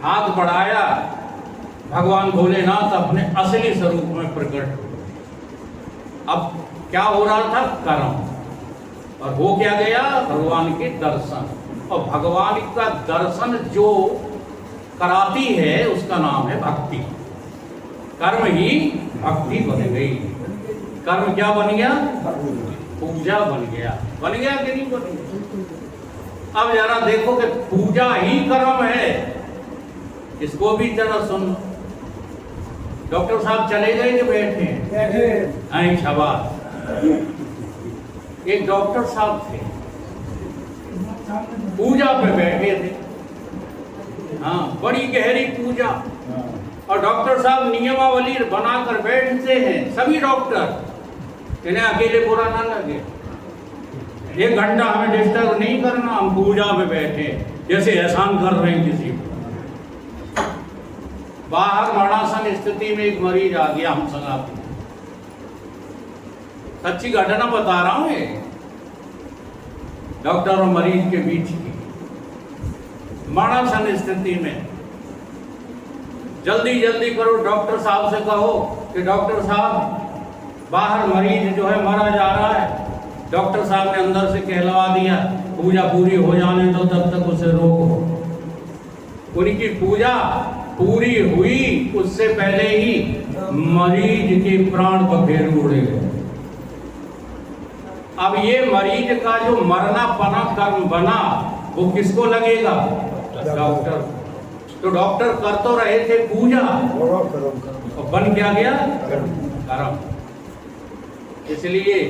हाथ बढ़ाया, भगवान भोलेनाथ अपने असली स्वरूप में प्रकट हुए। अब क्या हो रहा था? कर्म। और हो क्या गया? भगवान के दर्शन। और भगवान का दर्शन जो कराती है उसका नाम है भक्ति। कर्म ही भक्ति बन गई। कर्म क्या बन गया? पूजा बन गया। बन गया कि नहीं बन गया? अब जरा देखो कि पूजा ही कर्म है, इसको भी जरा सुन। डॉक्टर साहब चले गए कि बैठे हैं? शाबाश। एक डॉक्टर साहब थे, पूजा पे बैठे थे। हाँ, बड़ी गहरी पूजा। और डॉक्टर साहब नियमावली बनाकर बैठते हैं। सभी डॉक्टर, इन्हें अकेले बुरा ना लगे, 1 घंटा हमें डिस्टर्ब नहीं करना, हम पूजा पे बैठे जैसे एहसान कर रहे हैं किसी को। बाहर मरणासन स्थिति में एक मरीज आ गया हम संगाती। सच्ची घटना बता रहा हूं, ये डॉक्टर और मरीज के बीच की मरणासन स्थिति में। जल्दी जल्दी करो, डॉक्टर साहब से कहो कि डॉक्टर साहब बाहर मरीज जो है मरा जा रहा है। डॉक्टर साहब ने अंदर से कहलवा दिया, पूजा पूरी हो जाने दो, तब तक उसे रोको। उनकी पूजा पूरी हुई, उससे पहले ही मरीज के प्राण बखेर उड़े गए। अब ये मरीज का जो मरना पना कर्म बना, वो किसको लगेगा? डॉक्टर। तो डॉक्टर कर तो रहे थे पूजा, और बन क्या गया? कर्म। इसलिए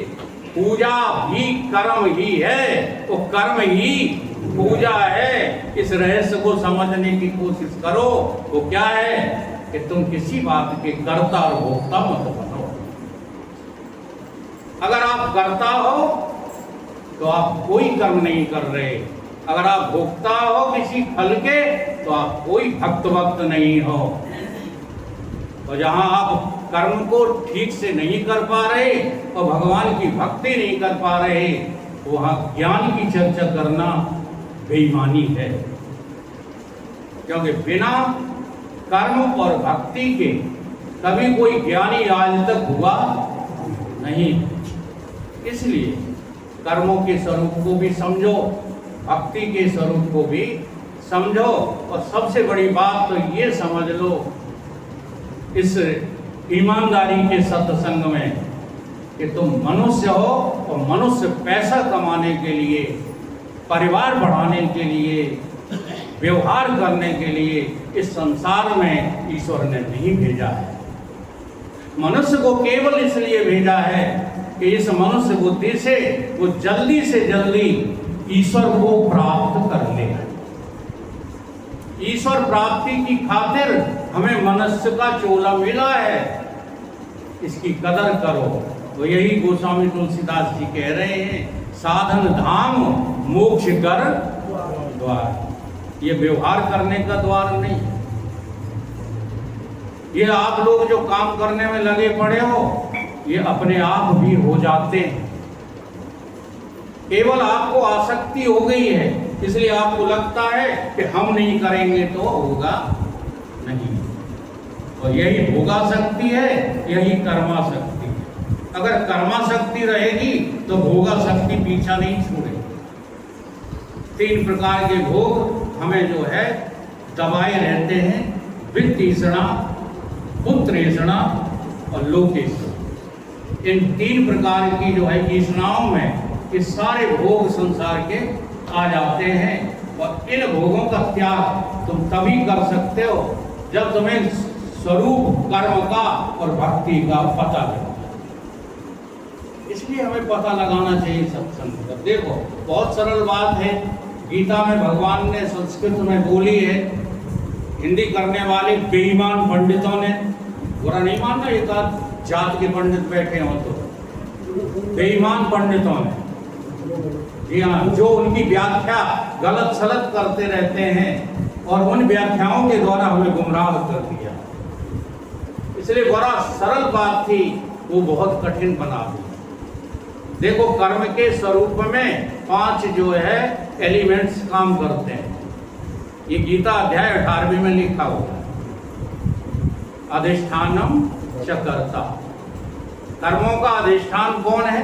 पूजा भी कर्म ही है, वो कर्म ही पूजा है। इस रहस्य को समझने की कोशिश करो। वो क्या है कि तुम किसी बात के कर्ता और भोक्ता मत बनो। अगर आप कर्ता हो तो आप कोई कर्म नहीं कर रहे। अगर आप भोक्ता हो किसी फल के, तो आप कोई भक्त वक्त नहीं हो। और जहां आप कर्म को ठीक से नहीं कर पा रहे और भगवान की भक्ति नहीं कर पा रहे, वहां ज्ञान की चर्चा करना बेईमानी है। क्योंकि बिना कर्म और भक्ति के कभी कोई ज्ञानी आज तक हुआ नहीं। इसलिए कर्मों के स्वरूप को भी समझो, भक्ति के स्वरूप को भी समझो। और सबसे बड़ी बात तो ये समझ लो इस ईमानदारी के सत्संग में कि तुम मनुष्य हो, और मनुष्य पैसा कमाने के लिए, परिवार बढ़ाने के लिए, व्यवहार करने के लिए इस संसार में ईश्वर ने नहीं भेजा है। मनुष्य को केवल इसलिए भेजा है कि इस मनुष्य बुद्धि से वो जल्दी से जल्दी ईश्वर को प्राप्त कर ले। ईश्वर प्राप्ति की खातिर हमें मनुष्य का चोला मिला है, इसकी कदर करो। तो यही गोस्वामी तुलसीदास जी कह रहे हैं, साधन धाम मोक्ष कर द्वार। ये व्यवहार करने का द्वार नहीं। ये आप लोग जो काम करने में लगे पड़े हो, ये अपने आप भी हो जाते हैं। केवल आपको आसक्ति हो गई है, इसलिए आपको लगता है कि हम नहीं करेंगे तो होगा नहीं। और यही भोगासक्ति है, यही कर्माशक्ति है। अगर कर्माशक्ति रहेगी तो भोगासक्ति पीछा नहीं छोड़ेगी। 3 प्रकार के भोग हमें जो है दबाए रहते हैं, वित्तीषणा, पुत्रेषणा और लोकेषणा। इन 3 प्रकार की जो है तृष्णाओं में ये सारे भोग संसार के आ जाते हैं। और इन भोगों का त्याग तुम तभी कर सकते हो जब तुम्हें स्वरूप कर्म का और भक्ति का पता लगे। इसलिए हमें पता लगाना चाहिए सत्संग का। देखो बहुत सरल बात है, गीता में भगवान ने संस्कृत में बोली है। हिंदी करने वाले बेईमान पंडितों ने, बुरा नहीं मानना, एक आध जात के पंडित बैठे हो तो, बेईमान पंडितों ने, जी हाँ, जो उनकी व्याख्या गलत सलत करते रहते हैं और उन व्याख्याओं के द्वारा हमें गुमराह कर दिया। इसलिए बड़ा सरल बात थी, वो बहुत कठिन बना दी। देखो कर्म के स्वरूप में 5 जो है एलिमेंट्स काम करते हैं। ये गीता अध्याय 18वें में लिखा हुआ है। अधिष्ठानम च कर्ता, कर्मों का अधिष्ठान कौन है?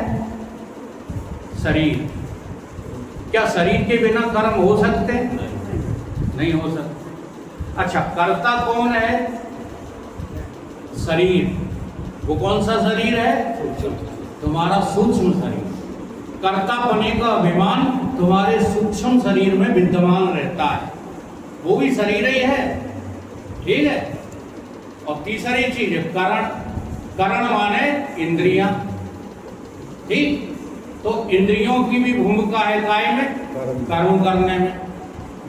शरीर। क्या शरीर के बिना कर्म हो सकते? नहीं हो सकते। अच्छा, कर्ता कौन है? शरीर। वो कौन सा शरीर है? तुम्हारा सूक्ष्म शरीर। कर्ता बने का अभिमान तुम्हारे सूक्ष्म शरीर में विद्यमान रहता है, वो भी शरीर ही है, ठीक है। और तीसरी चीज है करण। करण माने इंद्रियां, ठीक। तो इंद्रियों की भी भूमिका है काय में? कर्म करने में।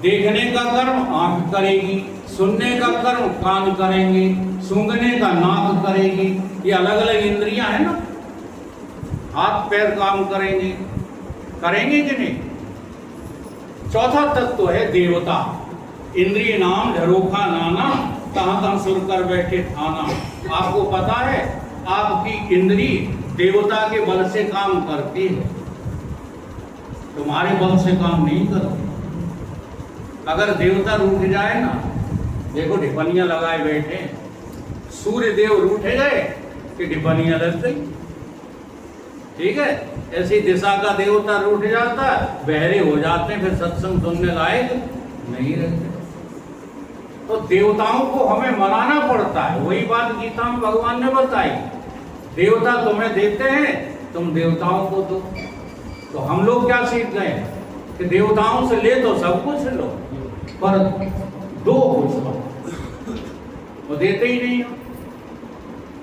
देखने का कर्म आंख करेगी, सुनने का कर्म कान करेंगे, सूंघने का नाक करेगी। ये अलग अलग इंद्रियां हैं ना। हाथ पैर काम करेंगे, करेंगे कि नहीं? चौथा तत्व है देवता। इंद्रिय नाम झरोखा नाना, कहां कहां सुर कर बैठे थाना। आपको पता है आपकी इंद्री देवता के बल से काम करती है, तुम्हारे बल से काम नहीं करती। अगर देवता रूठ जाए ना, देखो ढिपनियां लगाए बैठे, सूर्य देव रूठे गए कि ढिपनियां लग गई, ठीक है। ऐसी दिशा का देवता रूठ जाता, बहरे हो जाते, फिर सत्संग सुनने लायक नहीं रहते। तो देवताओं को हमें मनाना पड़ता है। वही बात गीता में भगवान ने बताई, देवता तुम्हें देते हैं, तुम देवताओं को दो। तो हम लोग क्या सीख गए कि देवताओं से ले तो सब कुछ लो, पर दो कुछ लो। वो देते ही नहीं हो।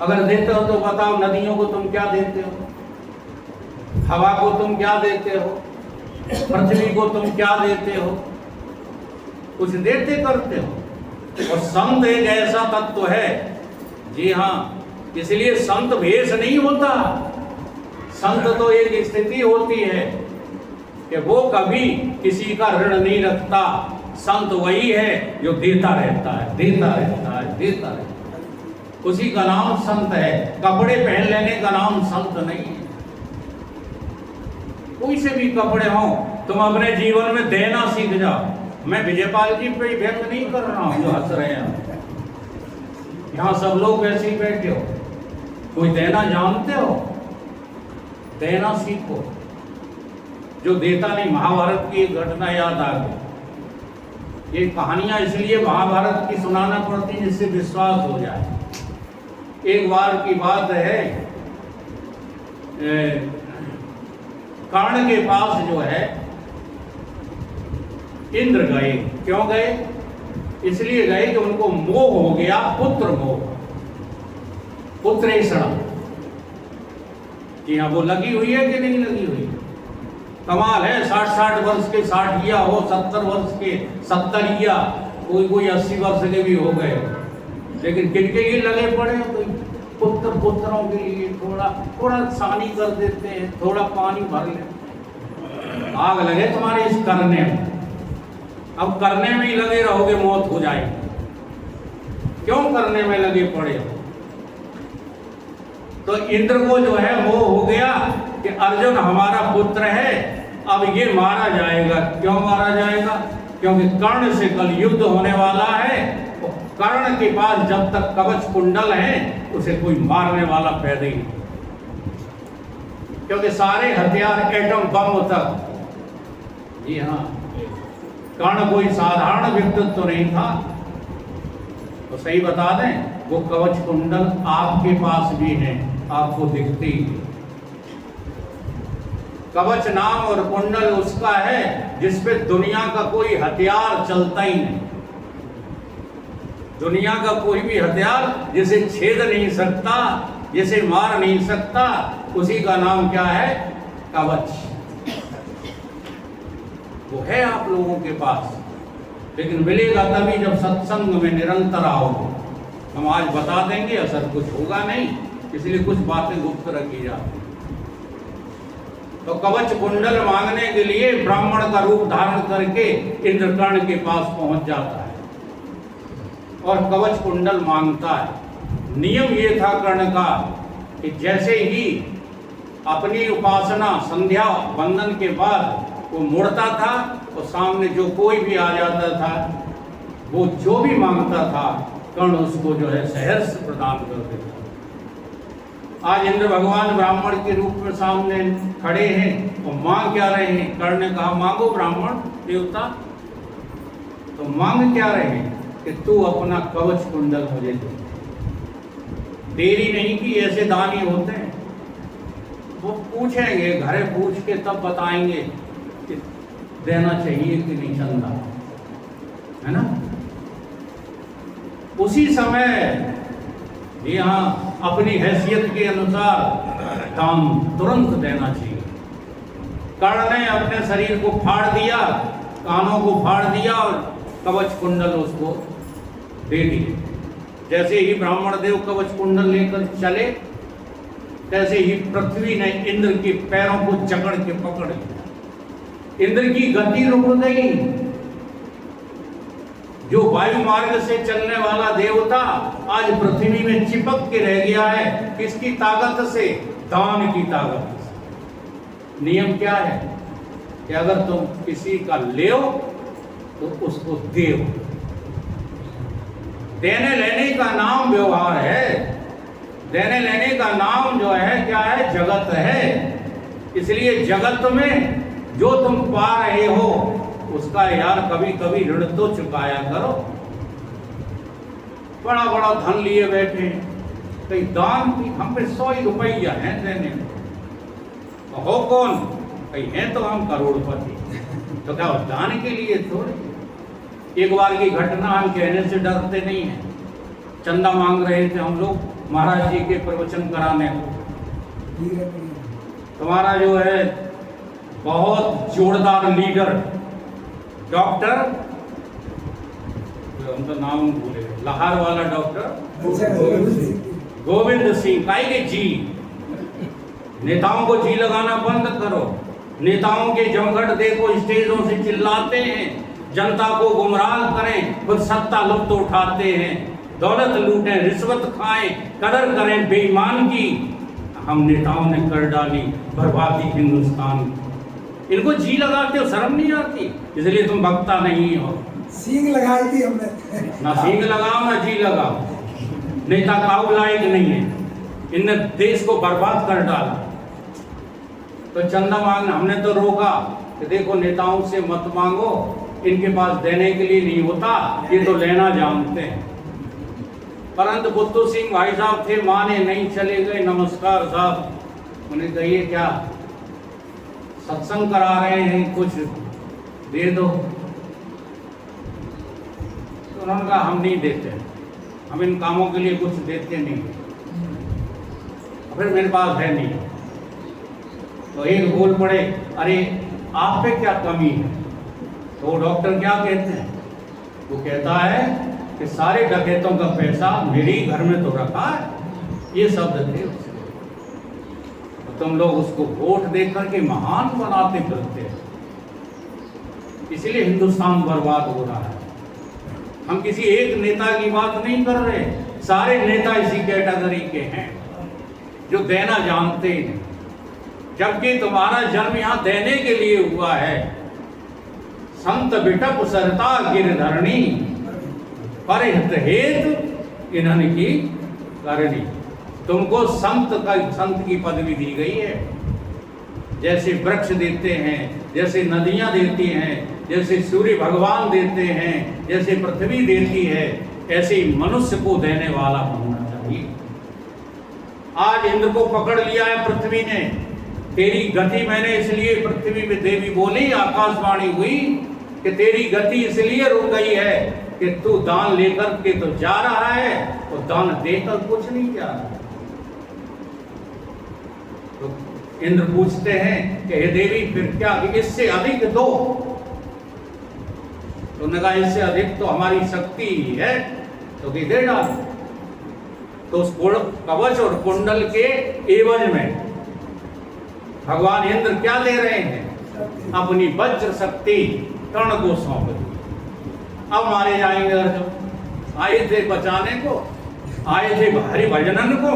अगर देते हो तो बताओ, नदियों को तुम क्या देते हो? हवा को तुम क्या देते हो? पृथ्वी को तुम क्या देते हो? कुछ देते करते हो। और संत एक ऐसा तत्व है, जी हाँ, इसलिए संत भेष नहीं होता। संत तो एक स्थिति होती है कि वो कभी किसी का ऋण नहीं रखता। संत वही है जो देता रहता है, देता रहता है, देता रहता है। उसी का नाम संत है। कपड़े पहन लेने का नाम संत नहीं है। कोई से भी कपड़े हों, तुम अपने जीवन में देना सीख जाओ। मैं विजयपाल जी पे व्यंग नहीं कर रहा हूं जो हंस रहे हैं। यहां सब लोग ऐसे ही बैठे हो, कोई देना जानते हो? देना सीखो। जो देता नहीं, महाभारत की एक घटना याद आ गई। ये कहानियां इसलिए महाभारत की सुनाना पड़ती है जिससे विश्वास हो जाए। एक बार की बात है, कर्ण के पास जो है इंद्र गए। क्यों गए? इसलिए गए कि उनको मोह हो गया, पुत्र मोह, पुत्रेषणा। कि हाँ, वो लगी हुई है कि नहीं लगी हुई? कमाल है, 60-60 वर्ष के 60 हो, 70 वर्ष के 70, कोई 80 वर्ष के भी हो गए, लेकिन किनके लिए लगे पड़े? कोई पुत्रों के लिए थोड़ा सानी कर देते हैं, थोड़ा पानी भर ले। आग लगे तुम्हारे इस करने में। अब करने में ही लगे रहोगे, मौत हो जाएगी। क्यों करने में लगे पड़े हो? तो इंद्र को जो है वो हो गया कि अर्जुन हमारा पुत्र है, अब ये मारा जाएगा। क्यों मारा जाएगा? क्योंकि कर्ण से कल युद्ध होने वाला है। तो कर्ण के पास जब तक कवच कुंडल है, उसे कोई मारने वाला पैदा ही नहीं, क्योंकि सारे हथियार एटम बम तक। जी हाँ, कर्ण कोई साधारण व्यक्तित्व तो नहीं था। तो सही बता दें, वो कवच कुंडल आपके पास भी है, आपको दिखती है। कवच नाम और कुंडल उसका है जिसपे दुनिया का कोई हथियार चलता ही नहीं। दुनिया का कोई भी हथियार जिसे छेद नहीं सकता, जिसे मार नहीं सकता, उसी का नाम क्या है? कवच। वो है आप लोगों के पास, लेकिन मिलेगा तभी जब सत्संग में निरंतर आओगे। हम आज बता देंगे, असर कुछ होगा नहीं, इसलिए कुछ बातें गुप्त रखी जाती। तो कवच कुंडल मांगने के लिए ब्राह्मण का रूप धारण करके इंद्र कर्ण के पास पहुंच जाता है और कवच कुंडल मांगता है। नियम ये था कर्ण का कि जैसे ही अपनी उपासना संध्या वंदन के बाद वो मुड़ता था, तो सामने जो कोई भी आ जाता था वो जो भी मांगता था कर्ण उसको जो है सहर्ष प्रदान कर देता। आज इंद्र भगवान ब्राह्मण के रूप में सामने खड़े हैं और मांग क्या रहे हैं? कर्ण ने कहा मांगो ब्राह्मण देवता, तो मांग क्या रहे हैं कि तू अपना कवच कुंडल मुझे दे। देरी नहीं की, ऐसे दान ही होते हैं। वो पूछेंगे, घरे पूछ के तब बताएंगे कि देना चाहिए कि नहीं चंदा, है ना। उसी समय यहाँ अपनी हैसियत के अनुसार दान तुरंत देना चाहिए। कर्ण ने अपने शरीर को फाड़ दिया, कानों को फाड़ दिया और कवच कुंडल उसको दे दिए। जैसे ही ब्राह्मण देव कवच कुंडल लेकर चले, तैसे ही पृथ्वी ने इंद्र के पैरों को जकड़ के पकड़ लिया। इंद्र की गति रुक गई। जो वायु मार्ग से चलने वाला देवता आज पृथ्वी में चिपक के रह गया है। किसकी ताकत से? दान की ताकत से। नियम क्या है कि अगर तुम किसी का लेओ तो उसको देओ। देने लेने का नाम व्यवहार है। देने लेने का नाम जो है क्या है? जगत है। इसलिए जगत में जो तुम पा रहे हो उसका यार कभी कभी ऋण तो चुकाया करो। बड़ा बड़ा धन लिए बैठे, कई दान की हम पे 100 रुपया है देने में, तो हो कौन? कहीं है तो हम करोड़पति, तो क्या दान के लिए थोड़े। एक बार की घटना, हम कहने से डरते नहीं है। चंदा मांग रहे थे हम लोग महाराज जी के प्रवचन कराने को। तुम्हारा जो है बहुत जोरदार लीडर डॉक्टर, हम तो नाम भूले, लाहौर वाला डॉक्टर गोविंद सिंह, काई के जी। नेताओं को जी लगाना बंद करो। नेताओं के जमघट देखो, स्टेजों से चिल्लाते हैं, जनता को गुमराह करें, खुद सत्ता लुत्फ उठाते हैं, दौलत लूटें, रिश्वत खाएं, कदर करें बेईमान की। हम नेताओं ने कर डाली बर्बादी हिंदुस्तान की। इनको जी लगाते हो, शर्म नहीं आती? इसलिए तुम बकता नहीं हो। सींग लगाई थी हमने। ना सींग लगाओ ना जी लगाओ। नेता काऊ लायक नहीं है, इनने देश को बर्बाद कर डाला। तो चंदा मांगना हमने तो रोका कि देखो नेताओं से मत मांगो, इनके पास देने के लिए नहीं होता, ये तो लेना जानते हैं। परंतु बुद्धू सिंह भाई साहब थे, माने नहीं, चले गए। नमस्कार साहब, उन्हें कहिए क्या सत्संग करा रहे हैं, कुछ दे दो। तो उन्होंने कहा हम नहीं देते, हम इन कामों के लिए कुछ देते नहीं, फिर मेरे पास है नहीं। तो एक बोल पड़े, अरे आप पे क्या कमी है? तो वो डॉक्टर क्या कहते हैं? वो कहता है कि सारे डकैतों का पैसा मेरे ही घर में तो रखा है। ये शब्द थे उसके। तुम लोग उसको वोट देकर के महान बनाते फिरते हैं, इसलिए हिंदुस्तान बर्बाद हो रहा है। हम किसी एक नेता की बात नहीं कर रहे, सारे नेता इसी कैटेगरी के हैं जो देना जानते हैं। जबकि तुम्हारा जन्म यहाँ देने के लिए हुआ है। संत बिटप सरता गिरधरणी, परिहित हेतु इन्हन की करणी। तुमको संत की पदवी दी गई है। जैसे वृक्ष देते हैं, जैसे नदियां देती हैं, जैसे सूर्य भगवान देते हैं, जैसे पृथ्वी देती है, ऐसे ही मनुष्य को देने वाला बनना चाहिए। आज इंद्र को पकड़ लिया है पृथ्वी ने। तेरी गति मैंने इसलिए पृथ्वी में देवी बोली, आकाशवाणी हुई कि तेरी गति इसलिए रुक गई है कि तू दान लेकर के तो जा रहा है और दान देकर कुछ नहीं जा रहा। तो इंद्र पूछते हैं कि हे देवी फिर क्या, इससे अधिक दो। तो उन्होंने कहा इससे अधिक तो हमारी शक्ति ही है, तो दे डाल। तो उस कवच और कुंडल के एवज में भगवान इंद्र क्या दे रहे हैं? अपनी वज्र शक्ति कर्ण को सौंप दी। अब मारे जाएंगे अर्जुन। आए थे बचाने को, आए थे हरि भजनन को,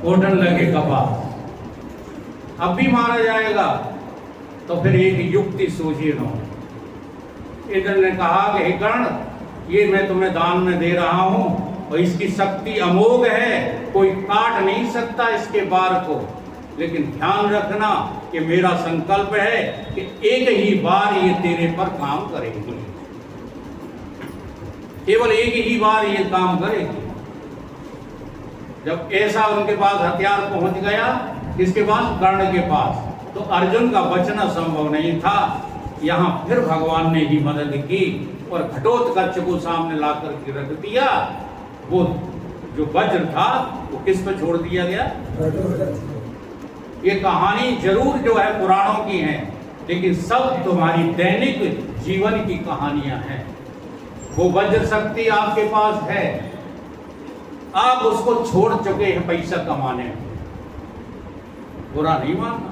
ओढ़न लगे कपास। अब भी मारा जाएगा। तो फिर एक युक्ति सूझी। इंद्र ने कहा कि हे कर्ण, ये मैं तुम्हें दान में दे रहा हूँ और इसकी शक्ति अमोघ है, कोई काट नहीं सकता इसके बार को। लेकिन ध्यान रखना कि मेरा संकल्प है कि एक ही बार ये तेरे पर काम करेगी, केवल एक ही बार ये काम करेगी। जब ऐसा उनके पास हथियार पहुंच गया, किसके पास? कर्ण के पास, तो अर्जुन का बचना संभव नहीं था। यहाँ फिर भगवान ने ही मदद की और घटोत्कच को सामने ला करके रख दिया। वो जो वज्र था वो किस पे छोड़ दिया गया? ये कहानी जरूर जो है पुराणों की है, लेकिन सब तुम्हारी दैनिक जीवन की कहानियां हैं। वो वज्र शक्ति आपके पास है, आप उसको छोड़ चुके हैं पैसा कमाने में, बुरा नहीं मानना।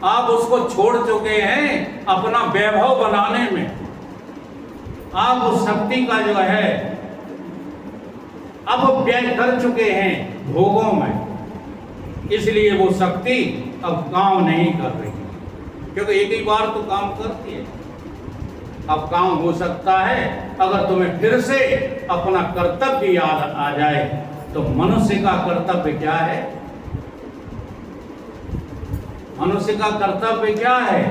आप उसको छोड़ चुके हैं अपना वैभव बनाने में। आप उस शक्ति का जो है अपव्यय कर चुके हैं भोगों में, इसलिए वो शक्ति अब काम नहीं कर रही, क्योंकि एक ही बार तो काम करती है। अब काम हो सकता है अगर तुम्हें फिर से अपना कर्तव्य याद आ जाए। तो मनुष्य का कर्तव्य क्या है? मनुष्य का कर्तव्य क्या है?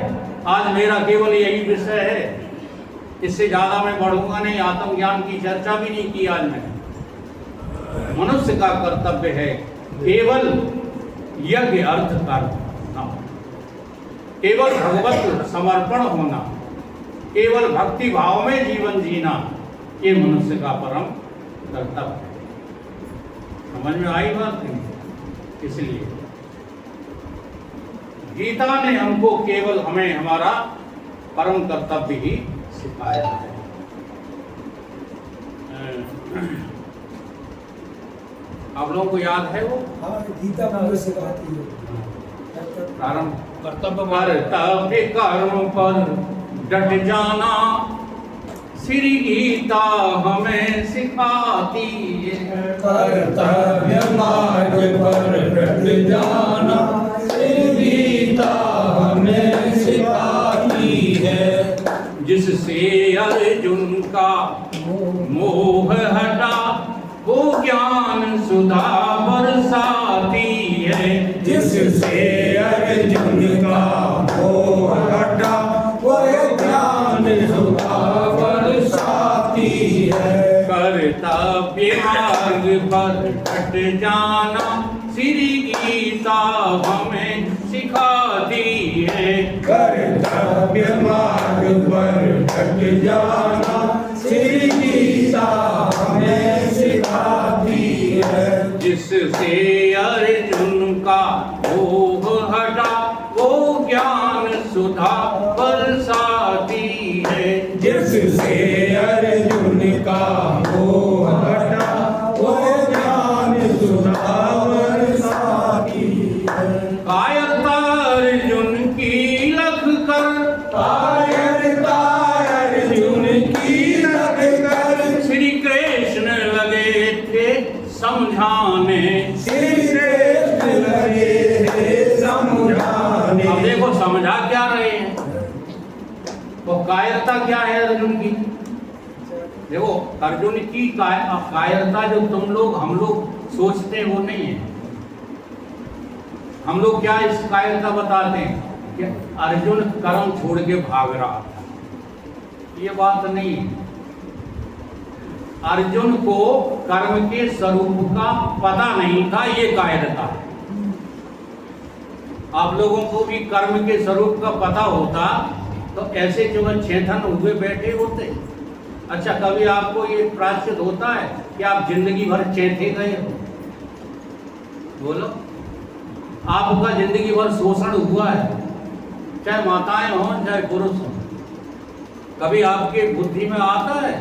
आज मेरा केवल यही विषय है, इससे ज्यादा मैं बढ़ूंगा नहीं। आत्मज्ञान की चर्चा भी नहीं की आज मैंने। मनुष्य का कर्तव्य है केवल यज्ञ अर्थ करना, केवल भगवत समर्पण होना, केवल भक्ति भाव में जीवन जीना, ये मनुष्य का परम कर्तव्य है। समझ में आई बात नहीं? इसलिए गीता ने हमको केवल हमें हमारा परम कर्तव्य ही सिखाया है। आप लोगों को याद है वो? हाँ, गीता में सिखाती है कर्तव्य कर्म पर डट जाना, श्री गीता हमें सिखाती है। कर्तव्य मार्ग पर डट जाना, श्री गीता हमें सिखाती है। जिससे अर्जुन का मोह हटा, वो ज्ञान सुधा बरसाती है। जिससे अर्जुन का मोह हटा, वो ज्ञान सुधा बरसाती है। कर्तव्य मार्ग पर डट जाना, श्री गीता हमें सिखाती है। कर्तव्य मार्ग पर डट जाना, श्री गीता हमें सिखाती है। जिससे अर्जुन का मोह हटा, वो ज्ञान सुधा बरसाती है। जिससे अर्जुन का मोह हटा, वो ज्ञान सुधा बरसाती है। कायरता अर्जुन की लख कर, कायरता अर्जुन की लख कर, श्री कृष्ण लगे थे समझाने। श्री कृष्ण लगे थे समझाने। अब देखो समझा क्या रहे हैं, वो कायरता क्या है अर्जुन की? देखो अर्जुन की कायरता जो तुम लोग हम लोग सोचते हैं वो नहीं है। हम लोग क्या इस कायरता बताते हैं कि अर्जुन कर्म छोड़ के भाग रहा था, ये बात नहीं है। अर्जुन को कर्म के स्वरूप का पता नहीं था, ये कायरता है। आप लोगों को भी कर्म के स्वरूप का पता होता तो ऐसे जो छेथन हुए बैठे होते। अच्छा, कभी आपको ये प्रायश्चित होता है कि आप जिंदगी भर चेथे गए हो? बोलो, आपका जिंदगी भर शोषण हुआ है, चाहे माताएं हों चाहे पुरुष हों। कभी आपके बुद्धि में आता है?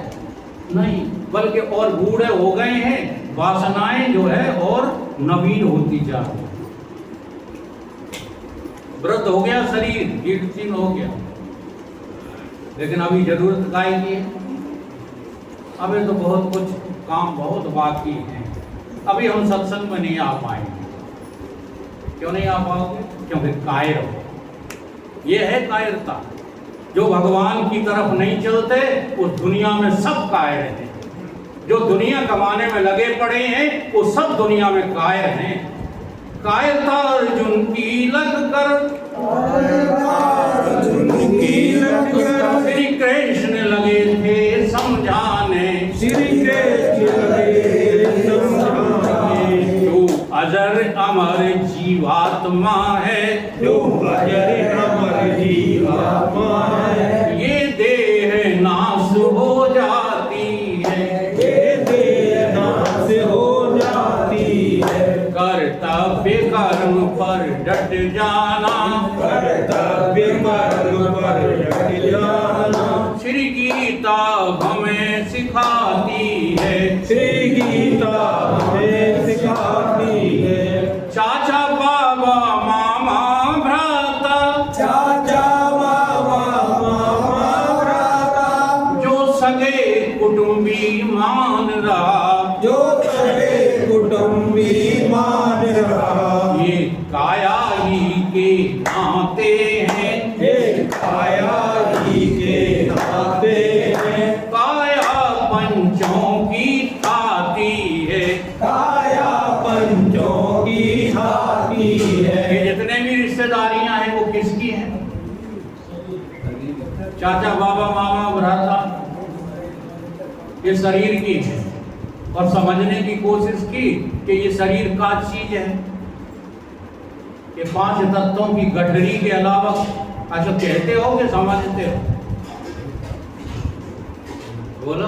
नहीं, बल्कि और बूढ़े हो गए हैं, वासनाएं जो है और नवीन होती जा रही है। वृद्ध हो गया शरीर, जीर्ण हो गया, लेकिन अभी जरूरत काय की है। अभी तो बहुत कुछ काम बहुत बाकी है। अभी हम सत्संग में नहीं आ पाएंगे। क्यों नहीं आ पाओगे? क्योंकि कायर हो। ये है कायरता। जो भगवान की तरफ नहीं चलते उस दुनिया में सब कायर हैं। जो दुनिया कमाने में लगे पड़े हैं वो सब दुनिया में कायर हैं। कायरता अर्जुन की लग कर श्री कृष्ण लगे थे समझाने, श्री कृष्ण लगे समझाने, तू अजर अमर जीवात्मा है, जो अजर अमर जीवात्मा है, ये देह नाश हो जाती है, ये देह नाश हो जाती है, कर्तव्य कर्म पर डट जाना, कर्तव्य कर्म पर डट जाना, श्री गीता हमें सिखाती है, श्री गीता हमें सिखाती है, चाचा बाबा मामा भ्राता, चाचा बाबा मामा भ्राता, जो सगे कुटुंबी मान रहा, जो सगे कुटुंबी मान रहा, ये काया ही के नाते हैं, ये काया ही के नाते हैं, काया पंचों की खाती है, काया पंचों की खाती है, ये जितने भी रिश्तेदारियां हैं वो किसकी हैं? चाचा बाबा मामा भ्राता, ये शरीर की है। और समझने की कोशिश की कि ये शरीर का चीज है, ये 5 तत्वों की गठरी के अलावा अच्छा कहते हो कि समझते हो? बोलो।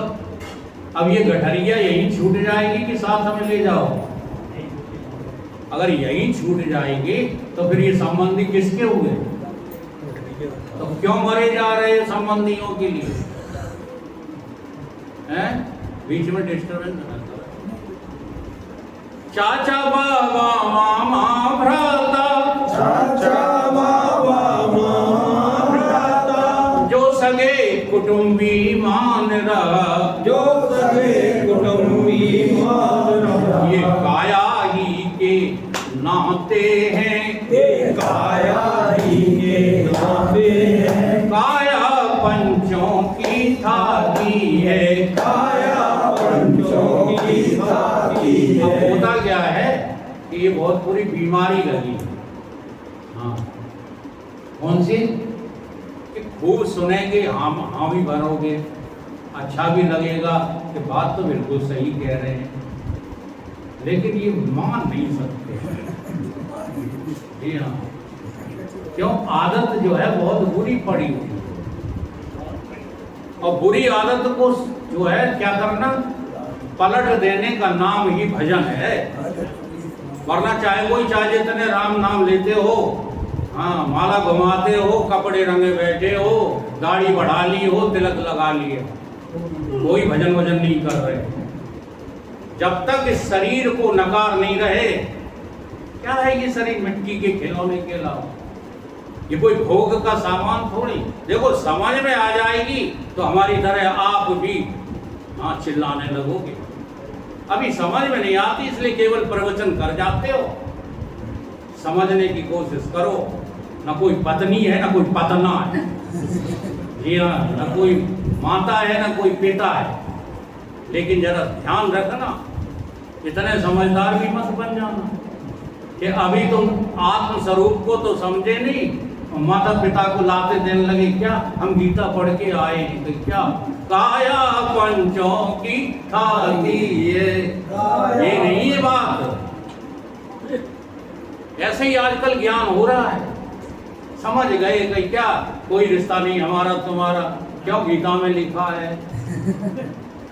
अब ये गठरिया यही छूट जाएगी कि साथ हमें ले जाओ? अगर यही छूट जाएगी तो फिर ये संबंधी किसके हुए? तो क्यों मरे जा रहे हैं संबंधियों के लिए? हैं? बीच में डिस्टर्बेंस रहता है। चाचा बाबा मामा भ्राता, चाचा बाबा मामा भ्राता, जो सगे कुटुंबी मान रहा, जो सगे कुटुंबी मान रहा, ये काया ही के नाते हैं, ये काया ही के नाते हैं, काया पंचों की थाती है, काया पंचों की थाती अब है। होता क्या है कि ये बहुत बुरी बीमारी लगी। हाँ, कौन सी? कि खूब सुनेंगे, हाँ भी भरोगे, अच्छा भी लगेगा कि बात तो बिल्कुल सही कह रहे हैं, लेकिन ये मान नहीं सकते। जी हाँ, क्यों? आदत जो है बहुत बुरी पड़ी हुई है, और बुरी आदत को जो है क्या करना, पलट देने का नाम ही भजन है। वरना चाहे जितने राम नाम लेते हो, हाँ, माला घुमाते हो, कपड़े रंगे बैठे हो, दाढ़ी बढ़ा ली हो, तिलक लगा लिए, कोई भजन वजन नहीं कर रहे। जब तक इस शरीर को नकार नहीं रहे, क्या है ये शरीर? मिट्टी के खिलौने के अलावा ये कोई भोग का सामान थोड़ी। देखो, समझ में आ जाएगी तो हमारी तरह आप भी हाँ चिल्लाने लगोगे। अभी समझ में नहीं आती इसलिए केवल प्रवचन कर जाते हो। समझने की कोशिश करो। न कोई पत्नी है, न कोई पतना है, जी हाँ, न कोई माता है, न कोई पिता है, लेकिन जरा ध्यान रखना, इतने समझदार भी मत बन जाना कि अभी तुम आत्म स्वरूप को तो समझे नहीं, माता पिता को लाते देने लगे। क्या हम गीता पढ़ के आए हैं तो क्या? काया पंचों की थाती है, ये नहीं है बात। ऐसे ही आजकल ज्ञान हो रहा है, समझ गए कि क्या कोई रिश्ता नहीं हमारा तुम्हारा। क्यों? गीता में लिखा है।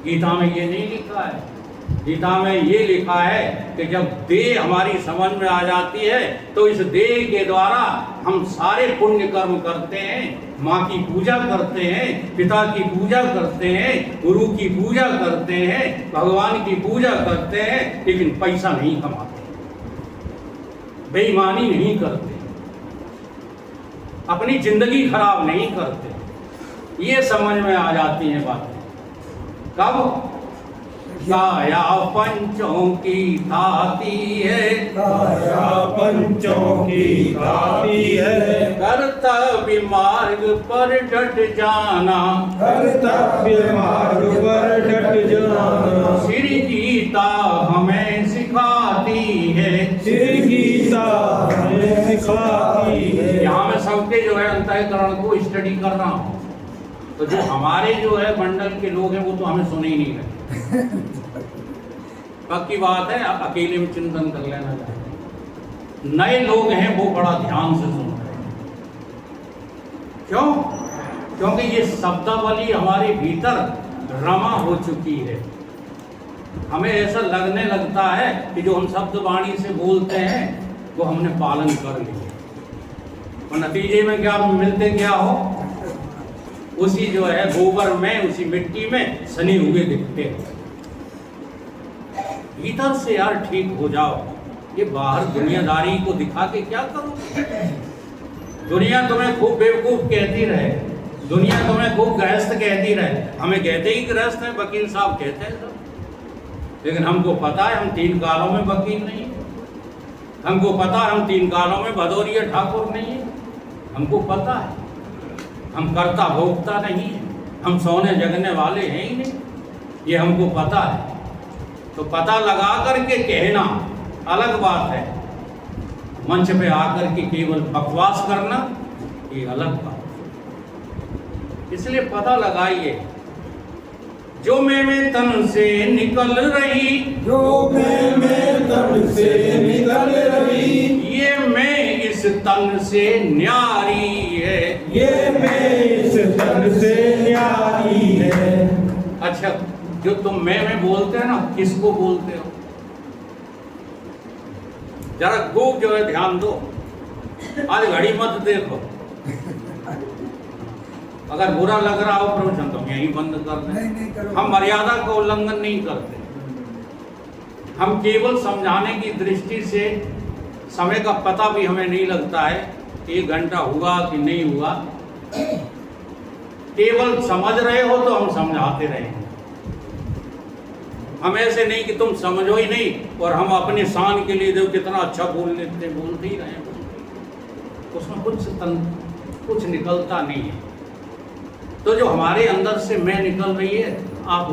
गीता में ये नहीं लिखा है। गीता में ये लिखा है कि जब देह हमारी समझ में आ जाती है तो इस देह के द्वारा हम सारे पुण्य कर्म करते हैं, माँ की पूजा करते हैं, पिता की पूजा करते हैं, गुरु की पूजा करते हैं, भगवान की पूजा करते हैं, लेकिन पैसा नहीं कमाते, बेईमानी नहीं करते, अपनी जिंदगी खराब नहीं करते। ये समझ में आ जाती हैं बातें। कब? काया पंचों की ताती है, काया पंचों की ताती है, कर्तव्य मार्ग पर डट जाना, कर्तव्य मार्ग पर डट जाना, श्री गीता हमें सिखाती है, श्री गीता हमें सिखाती है। यहाँ मैं सबके जो है अंतःकरण को स्टडी कर रहा हूँ, तो जो हमारे जो है मंडल के लोग हैं वो तो हमें सुने ही नहीं रहे। पक्की बात है, आप अकेले में चिंतन कर लेना चाहिए। नए लोग हैं वो बड़ा ध्यान से सुन रहे हैं। क्यों? क्योंकि ये शब्दावली हमारे भीतर रमा हो चुकी है। हमें ऐसा लगने लगता है कि जो हम शब्द वाणी से बोलते हैं वो हमने पालन कर लिया, और नतीजे में क्या मिलते क्या हो, उसी जो है गोबर में, उसी मिट्टी में सने हुए दिखते हैं। भीतर से यार ठीक हो जाओ। ये बाहर दुनियादारी को दिखा के क्या करोगे? दुनिया तुम्हें खूब बेवकूफ कहती रहे, दुनिया तुम्हें खूब गृहस्थ कहती रहे। हमें कहते ही गृहस्थ हैं, वकील साहब कहते हैं सब, लेकिन हमको पता है हम 3 कालों में वकील नहीं है। हमको पता है हम 3 कालों में भदौरिया ठाकुर नहीं है। हमको पता है हम करता भोगता नहीं है, हम सोने जगने वाले हैं ही नहीं, ये हमको पता है। तो पता लगा करके कहना अलग बात है, मंच पे आकर के केवल बकवास करना ये अलग बात है। इसलिए पता लगाइए, जो मैं तन से निकल रही, जो मैं तन से निकल रही, ये मैं इस तन से न्यारी है, ये मैं इस तन से न्यारी है। अच्छा, जो तुम मैं बोलते हैं ना, किसको बोलते हो? जरा खूब जो है ध्यान दो, आज घड़ी मत देखो। अगर बुरा लग रहा हो प्रवचन तो यहीं बंद कर दें। हम मर्यादा का उल्लंघन नहीं करते, हम केवल समझाने की दृष्टि से, समय का पता भी हमें नहीं लगता है 1 घंटा हुआ कि नहीं हुआ, केवल समझ रहे हो तो हम समझाते रहेंगे। हम ऐसे नहीं कि तुम समझो ही नहीं और हम अपने शान के लिए जो कितना अच्छा बोल लेते, बोलते ही रहे, उसमें कुछ निकलता नहीं है। तो जो हमारे अंदर से मैं निकल रही है, आप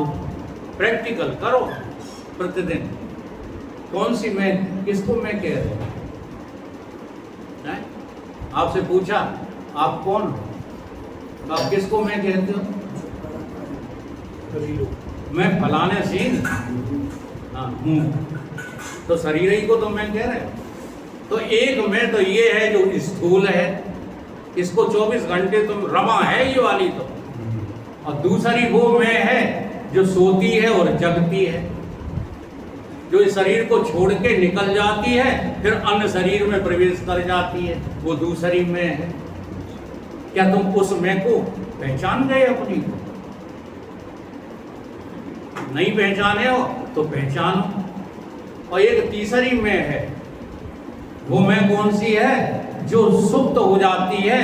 प्रैक्टिकल करो प्रतिदिन। कौन सी मैं, किसको मैं कह रहे हैं? आपसे पूछा आप कौन हो, आप किसको मैं कहते हो? मैं फलाने सीन हूँ, तो शरीर ही को तो मैं कह रहे हैं। तो एक मैं तो ये है जो स्थूल है, इसको 24 घंटे तुम रमा है ये वाली तो, और दूसरी वो मैं है जो सोती है और जगती है, जो इस शरीर को छोड़ के निकल जाती है फिर अन्य शरीर में प्रवेश कर जाती है, वो दूसरी मैं है। क्या तुम उस मैं को पहचान गए अपनी को? नहीं पहचाने हो तो पहचानो। और एक तीसरी मैं है, वो मैं कौन सी है? जो सुप्त हो जाती है,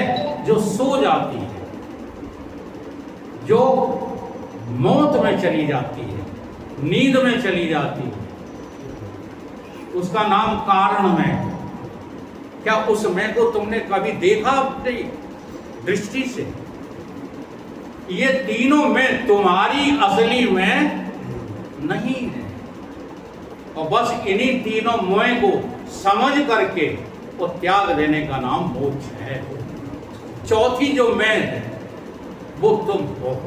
जो सो जाती है, जो मौत में चली जाती है, नींद में चली जाती है, उसका नाम कारण में। क्या उस मैं को तुमने कभी देखा अपनी दृष्टि से? ये तीनों में तुम्हारी असली में नहीं है, और बस इन्हीं तीनों मैं को समझ करके वो त्याग देने का नाम मोक्ष है। चौथी जो मैं है वो तुम हो।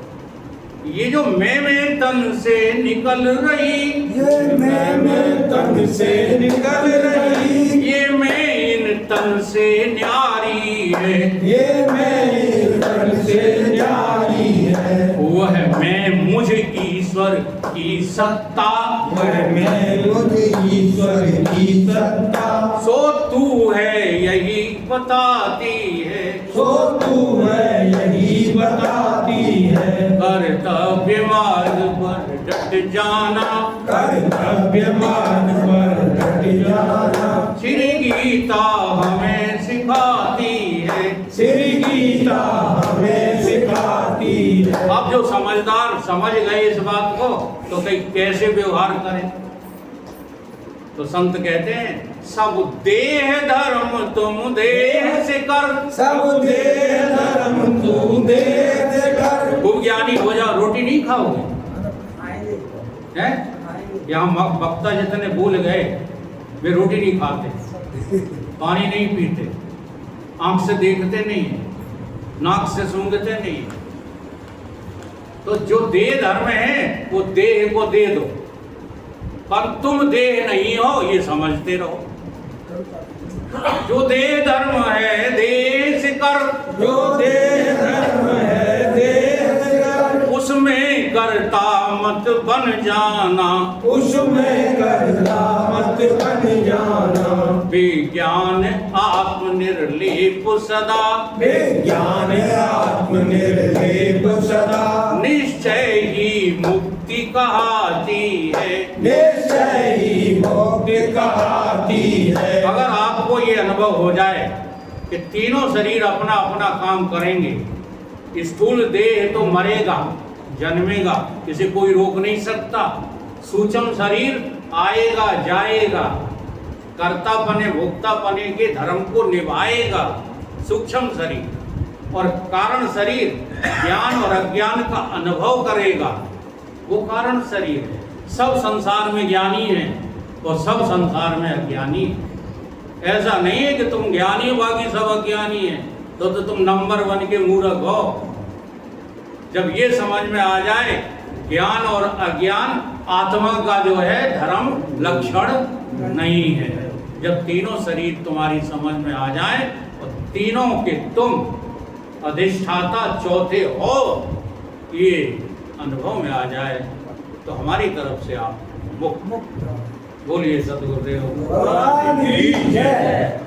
ये जो मैं तन से निकल रही, ये मैं तन से निकल रही, ये मैं इन तन से न्यारी है, ये मैं इन तन से न्यारी है। वह मैं मुझ ईश्वर की सत्ता, वह मैं मुझ ईश्वर की सत्ता, सो तू है यही बताती है, सो तू है यही बताती है। कर्तव्य मार्ग पर डट जाना, कर्तव्य मार्ग पर डट जाना, श्री गीता हमें सिखाती है, श्री गीता हमें सिखाती है। अब जो समझदार समझ गए इस बात को, तो कहीं कैसे व्यवहार करें? तो संत कहते हैं सब देह धर्म तुम देह से कर। सब देह धर्म तू देह से कर। खूब ज्ञानी हो जाओ, रोटी नहीं खाओगे हैं? यहाँ वक्ता जितने भूल गए वे रोटी नहीं खाते, पानी नहीं पीते, आंख से देखते नहीं, नाक से सूंघते नहीं। तो जो देह धर्म है वो देह को दे दो, पर तुम देह नहीं हो ये समझते रहो। जो देह धर्म है देह से कर। जो देह धर्म है देह से कर। उसमें करता मत बन जाना। उसमें करता मत बन जाना। विज्ञान आत्मनिर्लेप सदा। विज्ञान आत्मनिर्लेप सदा। निश्चय ही मुक्ति कहाती है। निश्चय ही मुक्ति कहाती है। अगर आपको ये अनुभव हो जाए कि तीनों शरीर अपना अपना काम करेंगे, स्थूल देह तो मरेगा जन्मेगा, इसे कोई रोक नहीं सकता। सूक्ष्म शरीर आएगा जाएगा, कर्ता बने भोक्ता बने के धर्म को निभाएगा सूक्ष्म शरीर, और कारण शरीर ज्ञान और अज्ञान का अनुभव करेगा, वो कारण शरीर है। सब संसार में ज्ञानी है और सब संसार में अज्ञानी है। ऐसा नहीं है कि तुम ज्ञानी हो बाकी सब अज्ञानी है, तो तुम नंबर 1 के मूर्ख हो। जब ये समझ में आ जाए ज्ञान और अज्ञान आत्मा का जो है धर्म लक्षण नहीं है, जब तीनों शरीर तुम्हारी समझ में आ जाए और तीनों के तुम अधिष्ठाता चौथे हो, ये अनुभव में आ जाए, तो हमारी तरफ से आप मुक्त। बोलिए सतगुरुदेव। भगवान की जय।